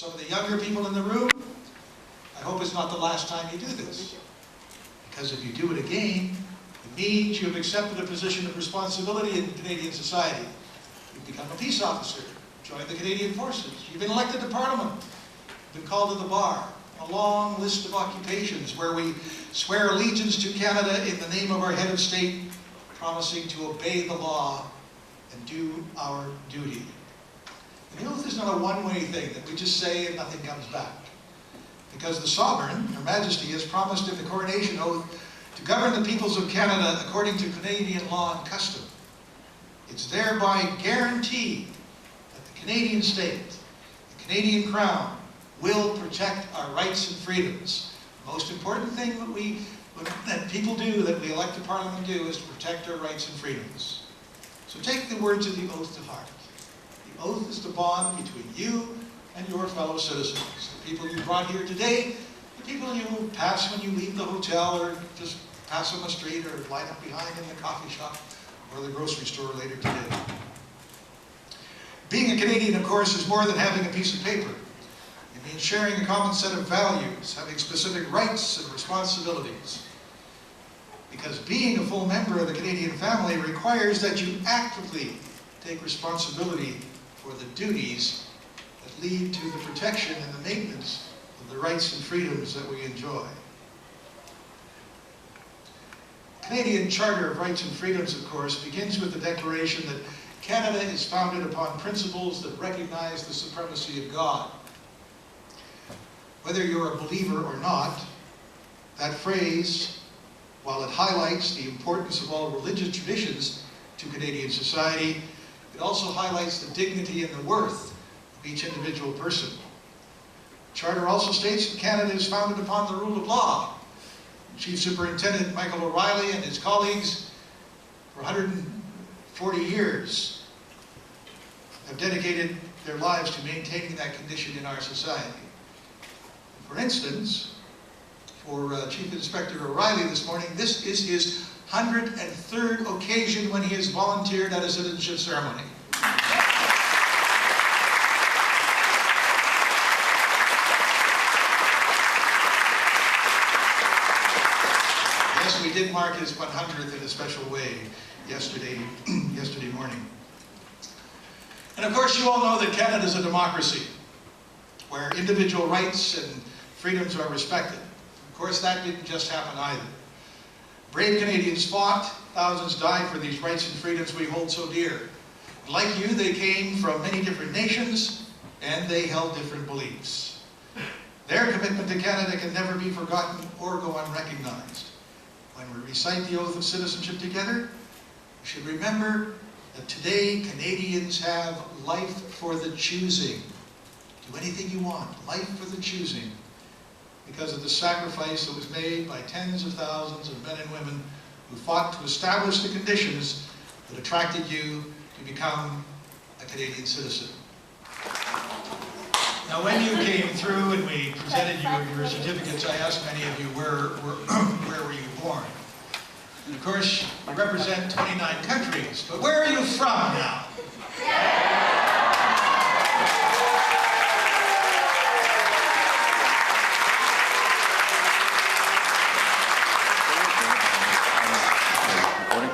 some of the younger people in the room, I hope it's not the last time you do this. Because if you do it again, it means you have accepted a position of responsibility in Canadian society. You've become a peace officer, joined the Canadian Forces, you've been elected to Parliament, you've been called to the bar. A long list of occupations where we swear allegiance to Canada in the name of our head of state, promising to obey the law and do our duty. The oath is not a one-way thing that we just say and nothing comes back. Because the Sovereign, Her Majesty, has promised in the coronation oath to govern the peoples of Canada according to Canadian law and custom. It's thereby guaranteed that the Canadian state, the Canadian Crown, will protect our rights and freedoms. The most important thing that people do, that we elect to Parliament do, is to protect our rights and freedoms. So take the words of the oath to heart. The oath is the bond between you and your fellow citizens. The people you brought here today, the people you pass when you leave the hotel, or just pass on the street, or line up behind in the coffee shop or the grocery store later today. Being a Canadian, of course, is more than having a piece of paper. It means sharing a common set of values, having specific rights and responsibilities. Because being a full member of the Canadian family requires that you actively take responsibility for the duties that lead to the protection and the maintenance of the rights and freedoms that we enjoy. The Canadian Charter of Rights and Freedoms, of course, begins with the declaration that Canada is founded upon principles that recognize the supremacy of God. Whether you're a believer or not, that phrase, while it highlights the importance of all religious traditions to Canadian society, it also highlights the dignity and the worth of each individual person. The Charter also states that Canada is founded upon the rule of law. Chief Superintendent Michael O'Reilly and his colleagues for 140 years have dedicated their lives to maintaining that condition in our society. For instance, for Chief Inspector O'Reilly this morning, this is his 103rd occasion when he has volunteered at a citizenship ceremony. Yes, we did mark his 100th in a special way yesterday morning. And of course, you all know that Canada is a democracy where individual rights and freedoms are respected. Of course, that didn't just happen either. Brave Canadians fought, thousands died for these rights and freedoms we hold so dear. Like you, they came from many different nations, and they held different beliefs. Their commitment to Canada can never be forgotten or go unrecognized. When we recite the oath of citizenship together, we should remember that today Canadians have life for the choosing. Do anything you want, life for the choosing, because of the sacrifice that was made by tens of thousands of men and women who fought to establish the conditions that attracted you to become a Canadian citizen. Now, when you came through and we presented you your certificates, I asked many of you where were you born? And of course, you represent 29 countries, but where are you from now?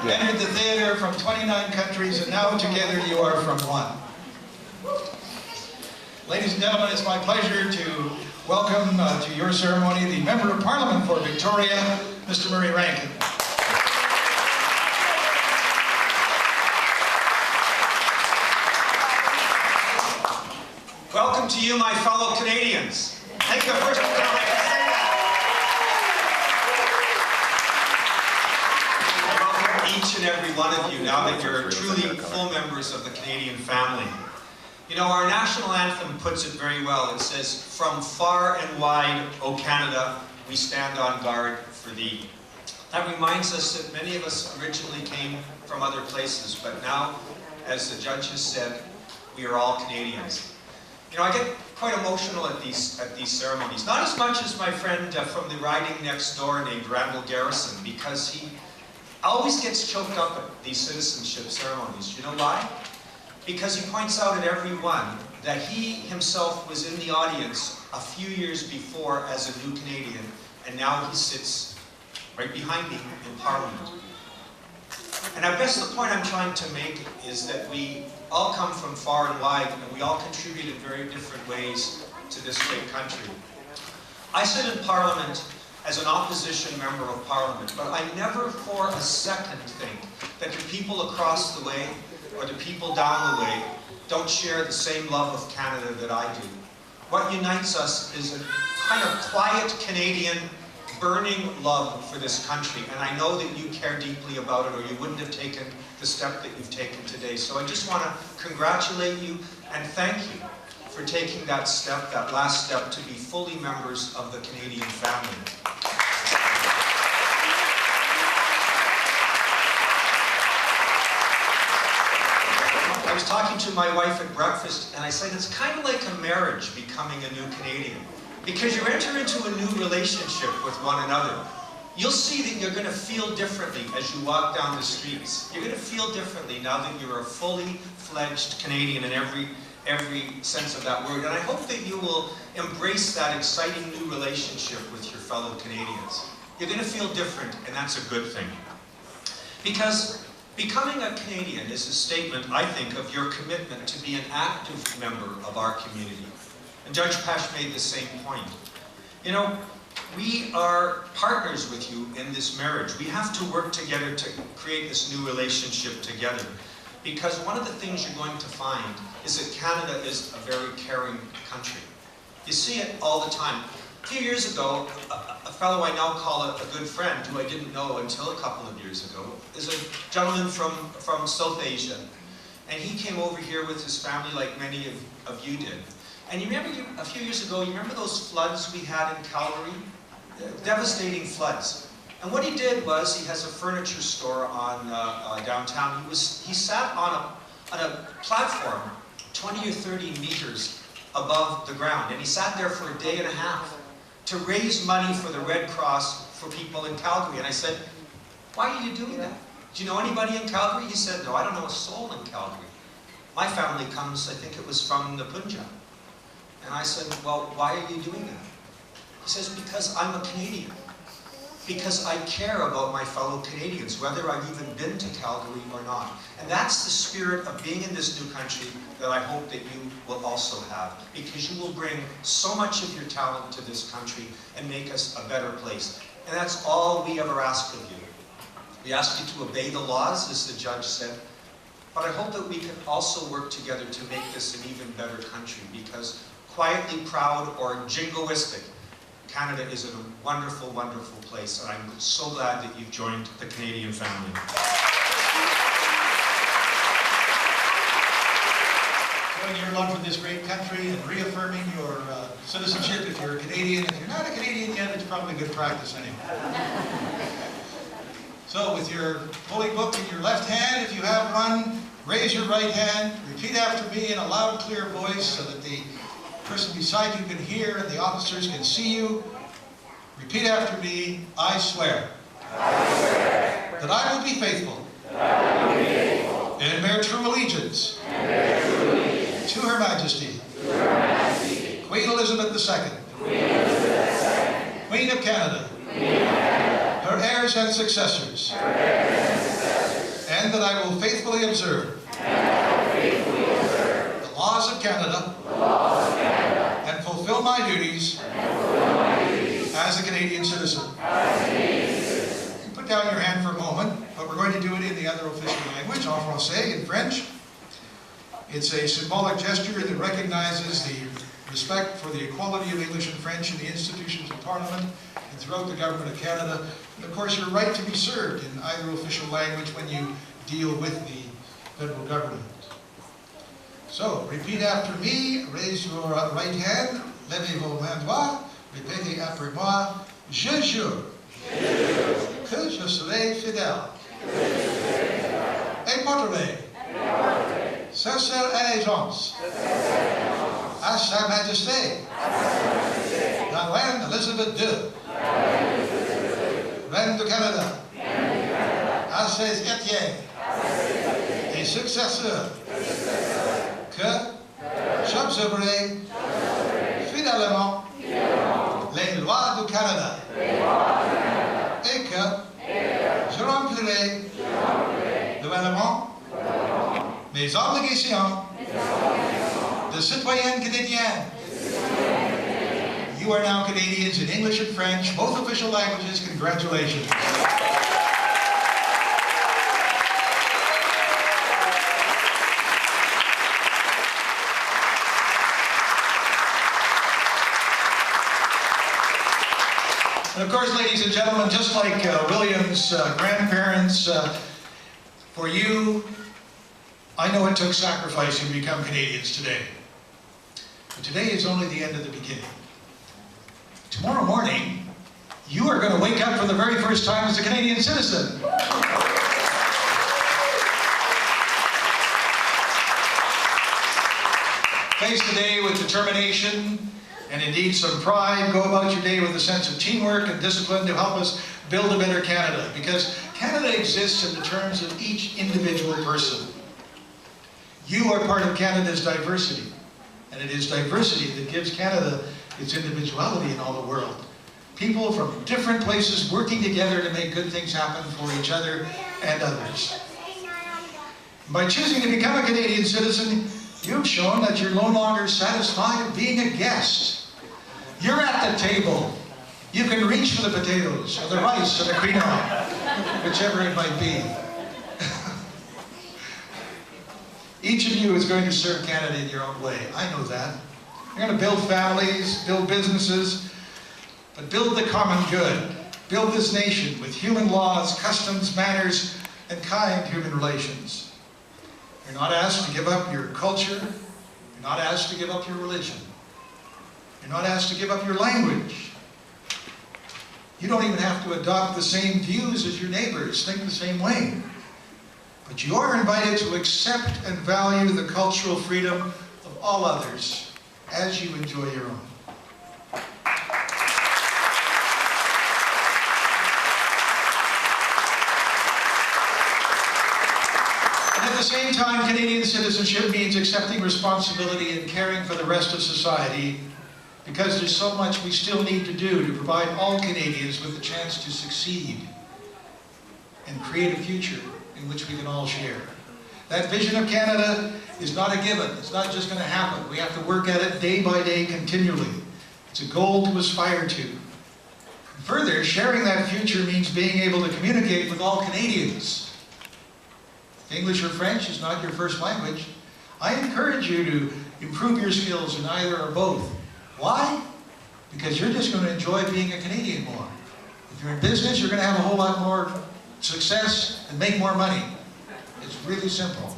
You entered the theater from 29 countries, and now together you are from one. Ladies and gentlemen, it's my pleasure to welcome to your ceremony the Member of Parliament for Victoria, Mr. Murray Rankin. Welcome to you, my fellow Canadians. I think the first time I can say that. Welcome each and every one of you now that you're truly full members of the Canadian family. You know, our national anthem puts it very well. It says, "From far and wide, O Canada, we stand on guard for thee." That reminds us that many of us originally came from other places, but now, as the judge has said, we are all Canadians. You know, I get quite emotional at these ceremonies. Not as much as my friend from the riding next door named Randall Garrison, because he always gets choked up at these citizenship ceremonies. You know why? Because he points out at every one that he himself was in the audience a few years before as a new Canadian, and now he sits right behind me in Parliament. And I guess the point I'm trying to make is that we all come from far and wide, and we all contribute in very different ways to this great country. I sit in Parliament as an opposition member of Parliament, but I never for a second think that the people across the way or the people down the way don't share the same love of Canada that I do. What unites us is a kind of quiet Canadian burning love for this country, and I know that you care deeply about it, or you wouldn't have taken the step that you've taken today. So I just want to congratulate you and thank you for taking that step, that last step, to be fully members of the Canadian family. I was talking to my wife at breakfast, and I said, it's kind of like a marriage becoming a new Canadian. Because you enter into a new relationship with one another. You'll see that you're going to feel differently as you walk down the streets. You're going to feel differently now that you're a fully fledged Canadian in every sense of that word. And I hope that you will embrace that exciting new relationship with your fellow Canadians. You're going to feel different, and that's a good thing. Because becoming a Canadian is a statement, I think, of your commitment to be an active member of our community. And Judge Pash made the same point. You know, we are partners with you in this marriage. We have to work together to create this new relationship together. Because one of the things you're going to find is that Canada is a very caring country. You see it all the time. A few years ago, a fellow I now call a good friend, who I didn't know until a couple of years ago, is a gentleman from South Asia. And he came over here with his family like many of you did. And you remember, a few years ago, you remember those floods we had in Calgary? Devastating floods. And what he did was, he has a furniture store on downtown. He sat on a platform 20 or 30 meters above the ground. And he sat there for a day and a half to raise money for the Red Cross for people in Calgary. And I said, why are you doing that? Do you know anybody in Calgary? He said, no, I don't know a soul in Calgary. My family comes, I think it was from the Punjab. And I said, well, why are you doing that? He says, because I'm a Canadian. Because I care about my fellow Canadians, whether I've even been to Calgary or not. And that's the spirit of being in this new country that I hope that you will also have. Because you will bring so much of your talent to this country and make us a better place. And that's all we ever ask of you. We ask you to obey the laws, as the judge said. But I hope that we can also work together to make this an even better country. Because quietly proud or jingoistic, Canada is a wonderful, wonderful place, and I'm so glad that you've joined the Canadian family. Showing your love for this great country and reaffirming your citizenship if you're a Canadian. If you're not a Canadian yet, it's probably good practice anyway. So with your holy book in your left hand, if you have one, raise your right hand, repeat after me in a loud, clear voice so that the person beside you can hear and the officers can see you. Repeat after me. I swear. I swear. That I will be faithful. That I will be faithful. And bear true allegiance. And bear true allegiance. To Her Majesty. To Her Majesty. Queen Elizabeth II. Queen Elizabeth II. Queen of Canada. Queen of Canada. Her heirs and successors. Her heirs and successors. And that I will faithfully observe. And that I will faithfully observe. The laws of Canada. The laws of Canada. And fulfill my duties as a Canadian citizen. You put down your hand for a moment, but we're going to do it in the other official language, en français, in French. It's a symbolic gesture that recognizes the respect for the equality of English and French in the institutions of Parliament and throughout the Government of Canada. And of course, your right to be served in either official language when you deal with the federal government. So, repeat after me, raise your right hand, levez vos mains droites, répétez après moi, je jure que je serai fidèle et porterai sincère allégeance à Sa Majesté, la Reine Elizabeth II, Reine du Canada, à ses héritiers et successeurs, que j'observerai fidèlement les lois du Canada et que je remplirai loyalement mes obligations de citoyen canadien. You are now Canadians in English and French, both official languages. Congratulations. And of course, ladies and gentlemen, just like William's grandparents, for you, I know it took sacrifice to become Canadians today. But today is only the end of the beginning. Tomorrow morning, you are going to wake up for the very first time as a Canadian citizen. Face the day with determination and indeed some pride. Go about your day with a sense of teamwork and discipline to help us build a better Canada. Because Canada exists in the terms of each individual person. You are part of Canada's diversity. And it is diversity that gives Canada its individuality in all the world. People from different places working together to make good things happen for each other and others. By choosing to become a Canadian citizen, you've shown that you're no longer satisfied with being a guest. You're at the table. You can reach for the potatoes, or the rice, or the quinoa, whichever it might be. Each of you is going to serve Canada in your own way. I know that. You're going to build families, build businesses, but build the common good. Build this nation with human laws, customs, manners, and kind human relations. You're not asked to give up your culture. You're not asked to give up your religion. You're not asked to give up your language. You don't even have to adopt the same views as your neighbors, think the same way. But you are invited to accept and value the cultural freedom of all others as you enjoy your own. And at the same time, Canadian citizenship means accepting responsibility and caring for the rest of society, because there's so much we still need to do to provide all Canadians with the chance to succeed and create a future in which we can all share. That vision of Canada is not a given. It's not just going to happen. We have to work at it day by day, continually. It's a goal to aspire to. Further, sharing that future means being able to communicate with all Canadians. If English or French is not your first language, I encourage you to improve your skills in either or both. Why? Because you're just going to enjoy being a Canadian more. If you're in business, you're going to have a whole lot more success and make more money. It's really simple.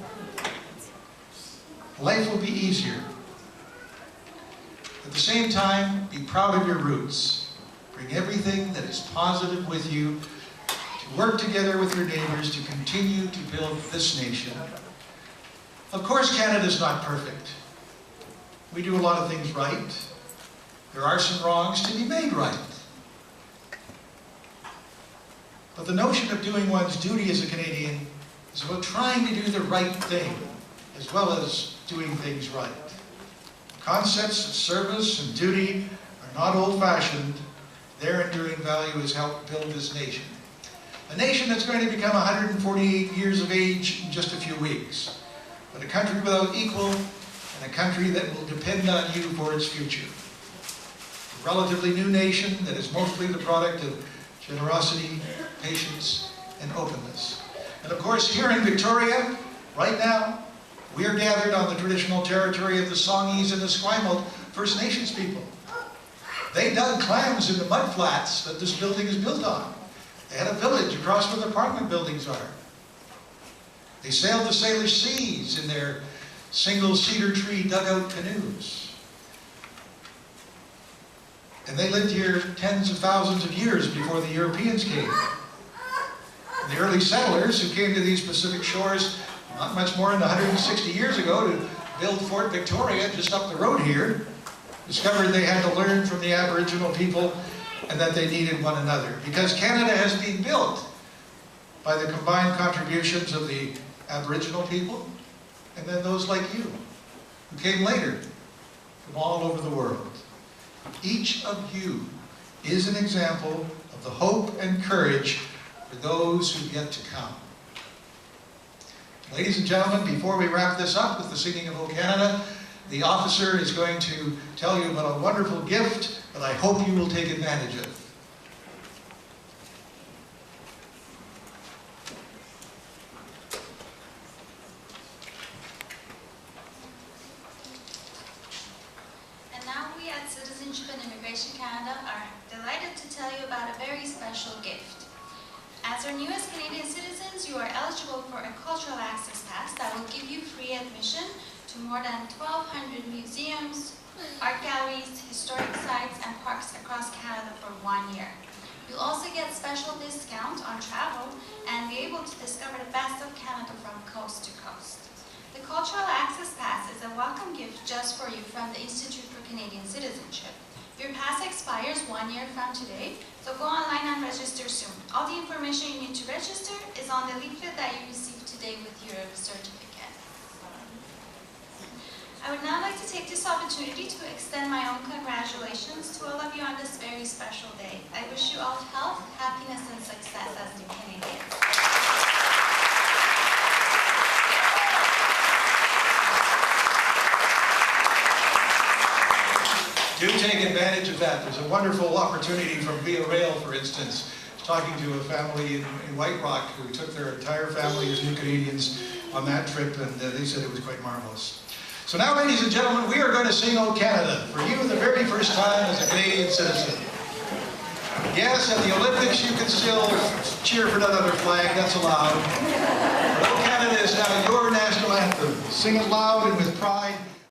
Life will be easier. At the same time, be proud of your roots. Bring everything that is positive with you to work together with your neighbors to continue to build this nation. Of course, Canada's not perfect. We do a lot of things right. There are some wrongs to be made right. But the notion of doing one's duty as a Canadian is about trying to do the right thing, as well as doing things right. Concepts of service and duty are not old-fashioned. Their enduring value has helped build this nation. A nation that's going to become 148 years of age in just a few weeks. But a country without equal, and a country that will depend on you for its future. A relatively new nation that is mostly the product of generosity, patience, and openness. And of course, here in Victoria, right now, we are gathered on the traditional territory of the Songhees and the Esquimalt First Nations people. They dug clams in the mud flats that this building is built on. They had a village across where the apartment buildings are. They sailed the Salish seas in their single cedar tree dugout canoes. And they lived here tens of thousands of years before the Europeans came. And the early settlers who came to these Pacific shores not much more than 160 years ago to build Fort Victoria just up the road here, discovered they had to learn from the Aboriginal people and that they needed one another. Because Canada has been built by the combined contributions of the Aboriginal people and then those like you who came later from all over the world. Each of you is an example of the hope and courage for those who've yet to come. Ladies and gentlemen, before we wrap this up with the singing of O Canada, the officer is going to tell you about a wonderful gift that I hope you will take advantage of. And now we at Citizenship and Immigration Canada are delighted to tell you about a very special gift. As our newest Canadian citizens, you are eligible for a cultural access pass that will give you free admission to more than 1,200 museums, art galleries, historic sites, and parks across Canada for 1 year. You'll also get special discounts on travel and be able to discover the best of Canada from coast to coast. The Cultural Access Pass is a welcome gift just for you from the Institute for Canadian Citizenship. Your pass expires 1 year from today, so go online and register soon. All the information you need to register is on the leaflet that you received today with your certificate. I would now like to take this opportunity to extend my own congratulations to all of you on this very special day. I wish you all health, happiness, and success as new Canadians. Do take advantage of that. There's a wonderful opportunity from Via Rail, for instance, talking to a family in White Rock who took their entire family as new Canadians on that trip, and they said it was quite marvelous. So now, ladies and gentlemen, we are going to sing O Canada for you the very first time as a Canadian citizen. Yes, at the Olympics you can still cheer for another flag, that's allowed. But O Canada is now your national anthem. Sing it loud and with pride.